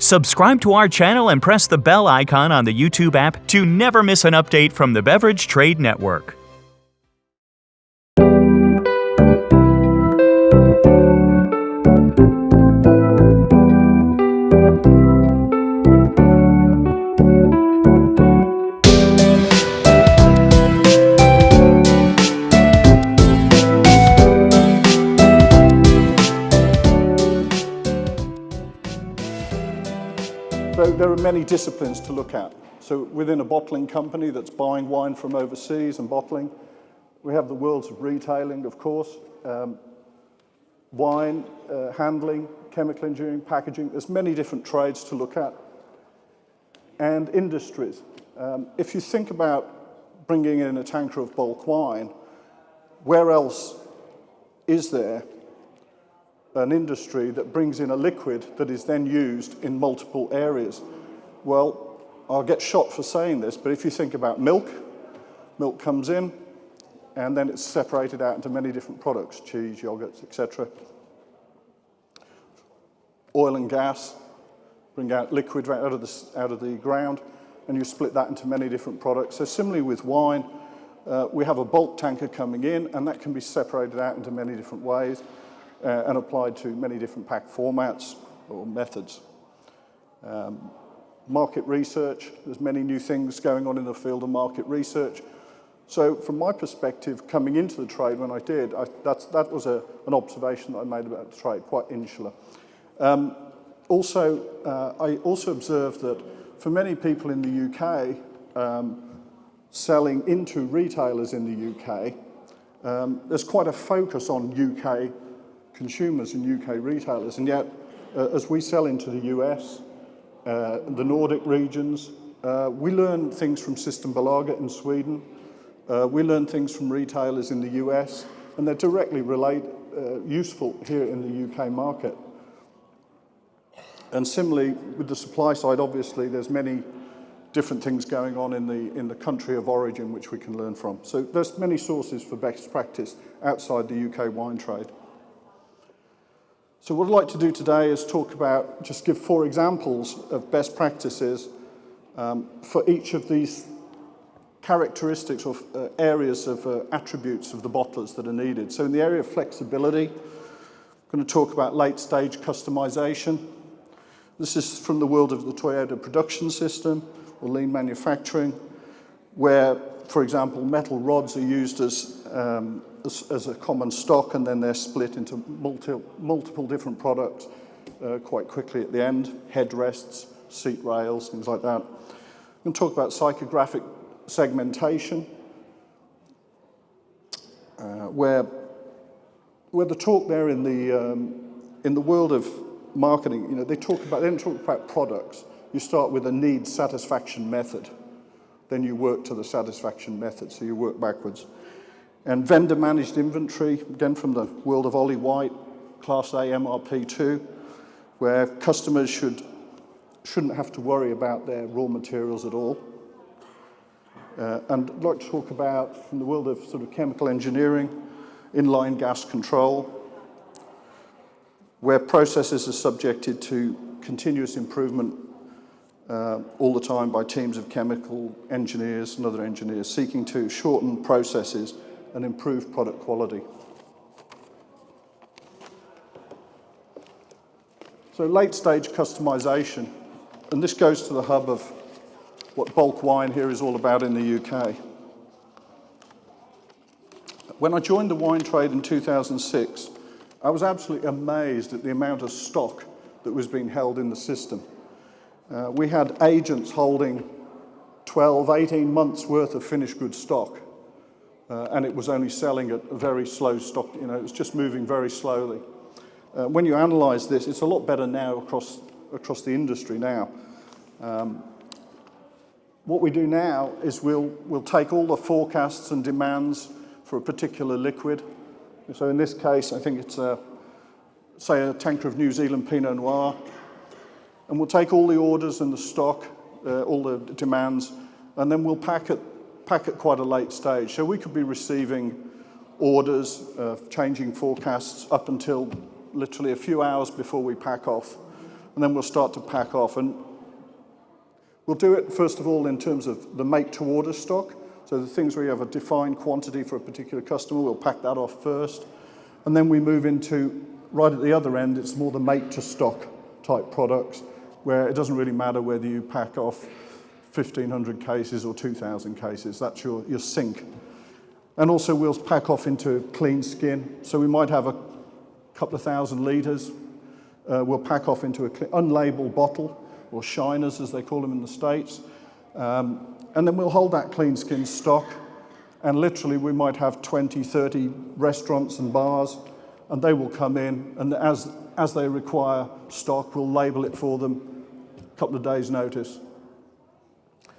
Subscribe to our channel and press the bell icon on the YouTube app to never miss an update from the Beverage Trade Network. So there are many disciplines to look at. So within a bottling company that's buying wine from overseas and bottling, we have the worlds of retailing, of course, wine, handling, chemical engineering, packaging. There's many different trades to look at. And industries. If you think about bringing in a tanker of bulk wine, where else is there an industry that brings in a liquid that is then used in multiple areas? Well, I'll get shot for saying this, but if you think about milk, milk comes in and then it's separated out into many different products, cheese, yogurts, etc. Oil and gas, bring out liquid right out of the ground, and you split that into many different products. So similarly with wine, we have a bulk tanker coming in, and that can be separated out into many different ways and applied to many different pack formats or methods. Market research, there's many new things going on in the field of market research. So from my perspective, coming into the trade when I did, that was an observation that I made about the trade, quite insular. I also observed that for many people in the UK, selling into retailers in the UK, there's quite a focus on UK consumers and UK retailers, and yet as we sell into the US, the Nordic regions, we learn things from Systembolaget in Sweden, we learn things from retailers in the US, and they're directly useful here in the UK market. And similarly, with the supply side, obviously, there's many different things going on in the country of origin which we can learn from. So there's many sources for best practice outside the UK wine trade. So what I'd like to do today is talk about, just give 4 examples of best practices for each of these characteristics or areas of attributes of the bottlers that are needed. So in the area of flexibility, I'm going to talk about late-stage customization. This is from the world of the Toyota production system or lean manufacturing, where, for example, metal rods are used as a common stock, and then they're split into multiple different products quite quickly at the end. Headrests, seat rails, things like that. I'm going to talk about psychographic segmentation, where the talk there in the world of marketing, they don't talk about products. You start with a need satisfaction method, then you work to the satisfaction method, so you work backwards. And vendor managed inventory, again from the world of Ollie White, Class A MRP2, where customers shouldn't have to worry about their raw materials at all. And I'd like to talk about, from the world of sort of chemical engineering, inline gas control, where processes are subjected to continuous improvement all the time by teams of chemical engineers and other engineers seeking to shorten processes and improve product quality. So late-stage customization, and this goes to the hub of what bulk wine here is all about in the UK. When I joined the wine trade in 2006, I was absolutely amazed at the amount of stock that was being held in the system. We had agents holding 12, 18 months worth of finished goods stock, and it was only selling at a very slow stock, it was just moving very slowly. When you analyze this, it's a lot better now across the industry now. What we do now is we'll take all the forecasts and demands for a particular liquid. So in this case, I think it's say a tanker of New Zealand Pinot Noir, and we'll take all the orders and the stock, all the demands, and then we'll pack at quite a late stage. So we could be receiving orders, changing forecasts up until literally a few hours before we pack off. and then we'll start to pack off. And we'll do it, first of all, in terms of the make-to-order stock. So the things where you have a defined quantity for a particular customer, we'll pack that off first. And then we move into, right at the other end, it's more the make-to-stock type products, where it doesn't really matter whether you pack off 1,500 cases or 2,000 cases. That's your sink. And also we'll pack off into clean skin. So we might have a couple of thousand litres. We'll pack off into an unlabeled bottle, or shiners as they call them in the States. And then we'll hold that clean skin stock, and literally we might have 20, 30 restaurants and bars, and they will come in, and as they require stock, we'll label it for them, a couple of days' notice.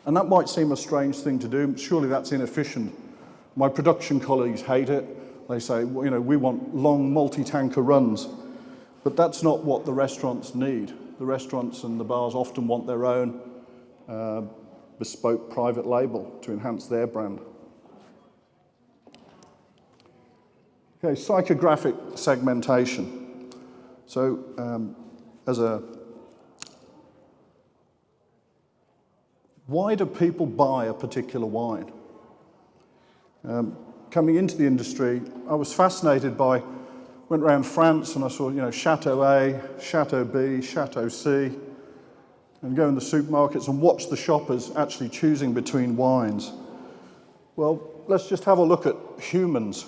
And that might seem a strange thing to do. Surely that's inefficient. My production colleagues hate it. They say, well, you know, we want long multi-tanker runs. But that's not what the restaurants need. The restaurants and the bars often want their own bespoke private label to enhance their brand. Okay, psychographic segmentation. So why do people buy a particular wine? Coming into the industry, I was fascinated by, went around France and I saw, you know, Chateau A, Chateau B, Chateau C, and go in the supermarkets and watch the shoppers actually choosing between wines. Well, let's just have a look at humans.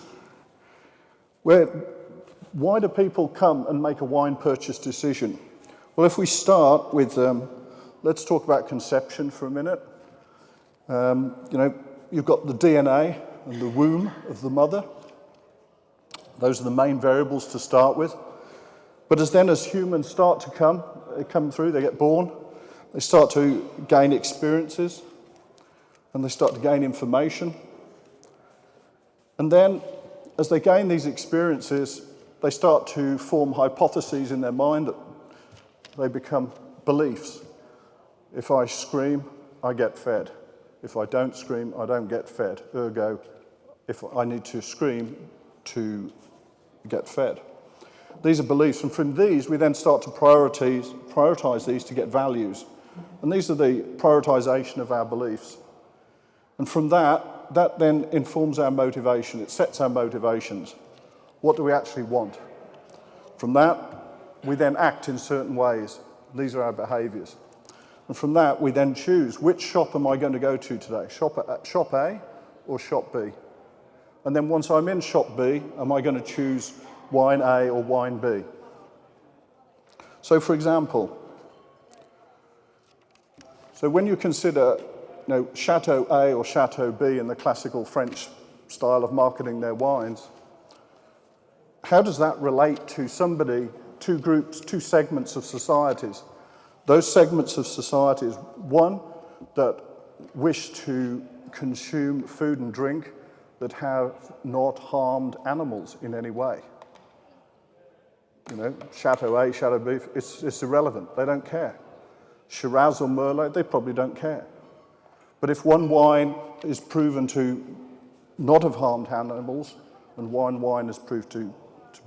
Why do people come and make a wine purchase decision? Well, if we start with, let's talk about conception for a minute. You know, you've got the DNA and the womb of the mother. Those are the main variables to start with. But as humans start to come through, they get born, they start to gain experiences, and they start to gain information. And then, as they gain these experiences, they start to form hypotheses in their mind that they become beliefs. If I scream, I get fed. If I don't scream, I don't get fed. Ergo, if I need to scream to get fed. These are beliefs, and from these we then start to prioritize these to get values. And these are the prioritization of our beliefs. And from that then informs our motivation. It sets our motivations. What do we actually want? From that, we then act in certain ways. These are our behaviors. And from that, we then choose, which shop am I going to go to today? Shop A or shop B? And then once I'm in shop B, am I going to choose wine A or wine B? So for example, when you consider, you know, Chateau A or Chateau B in the classical French style of marketing their wines, how does that relate to somebody, two groups, two segments of societies? Those segments of societies, one that wish to consume food and drink that have not harmed animals in any way. You know, Chateau A, Chateau B, it's irrelevant. They don't care. Shiraz or Merlot, they probably don't care. But if one wine is proven to not have harmed animals, and one wine is proved to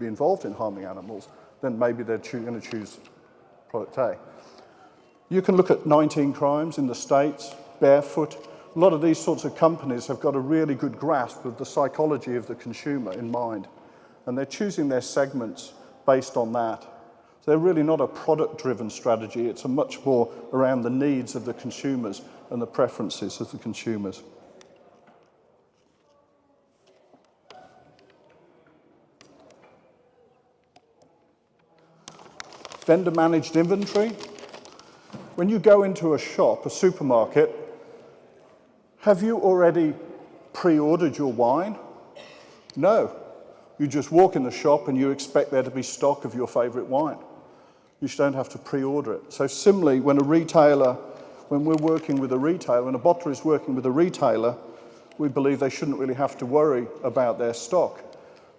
be involved in harming animals, then maybe they're going to choose product A. You can look at 19 Crimes in the States, Barefoot. A lot of these sorts of companies have got a really good grasp of the psychology of the consumer in mind, and they're choosing their segments based on that. So they're really not a product-driven strategy, it's a much more around the needs of the consumers and the preferences of the consumers. Vendor-managed inventory. When you go into a shop, a supermarket, have you already pre-ordered your wine? No. You just walk in the shop and you expect there to be stock of your favorite wine. You don't have to pre-order it. So similarly, when we're working with a retailer, when a bottler is working with a retailer, we believe they shouldn't really have to worry about their stock.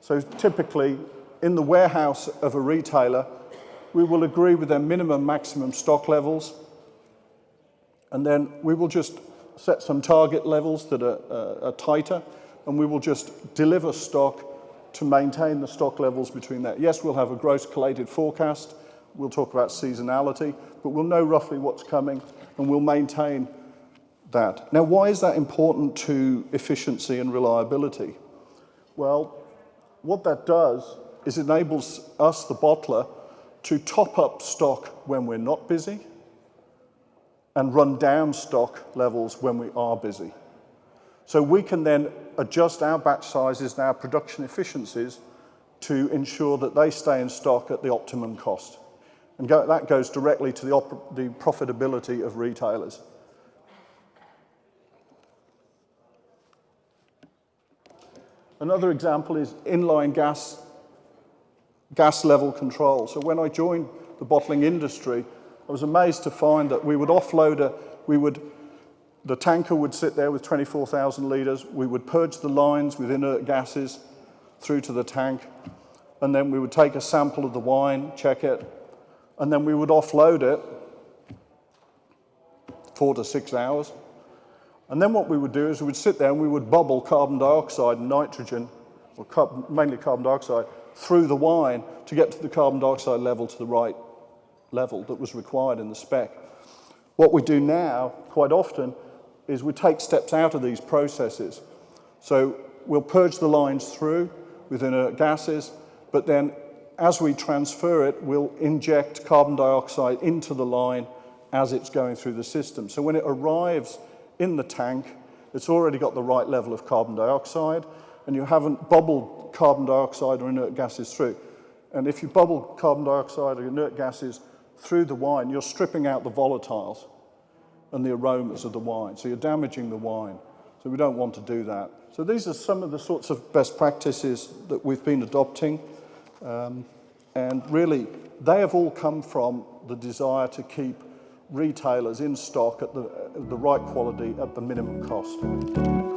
So typically, in the warehouse of a retailer, we will agree with their minimum, maximum stock levels, and then we will just set some target levels that are tighter, and we will just deliver stock to maintain the stock levels between that. Yes, we'll have a gross collated forecast, We'll talk about seasonality, but we'll know roughly what's coming and we'll maintain that. Now, why is that important to efficiency and reliability? Well, what that does is enables us, the bottler, to top up stock when we're not busy and run down stock levels when we are busy. So we can then adjust our batch sizes and our production efficiencies to ensure that they stay in stock at the optimum cost. And that goes directly to the profitability of retailers. Another example is inline gas level control. So when I joined the bottling industry, I was amazed to find that we would offload the tanker would sit there with 24,000 litres, we would purge the lines with inert gases through to the tank, and then we would take a sample of the wine, check it, and then we would offload it 4 to 6 hours. And then what we would do is we would sit there and we would bubble carbon dioxide and nitrogen, or mainly carbon dioxide, through the wine to get to the carbon dioxide level to the right level that was required in the spec. What we do now, quite often, is we take steps out of these processes. So we'll purge the lines through with inert gases, but then as we transfer it, we'll inject carbon dioxide into the line as it's going through the system. So when it arrives in the tank, it's already got the right level of carbon dioxide, and you haven't bubbled carbon dioxide or inert gases through. And if you bubble carbon dioxide or inert gases through the wine, you're stripping out the volatiles and the aromas of the wine. So you're damaging the wine. So we don't want to do that. So these are some of the sorts of best practices that we've been adopting. And really, they have all come from the desire to keep retailers in stock at the right quality at the minimum cost.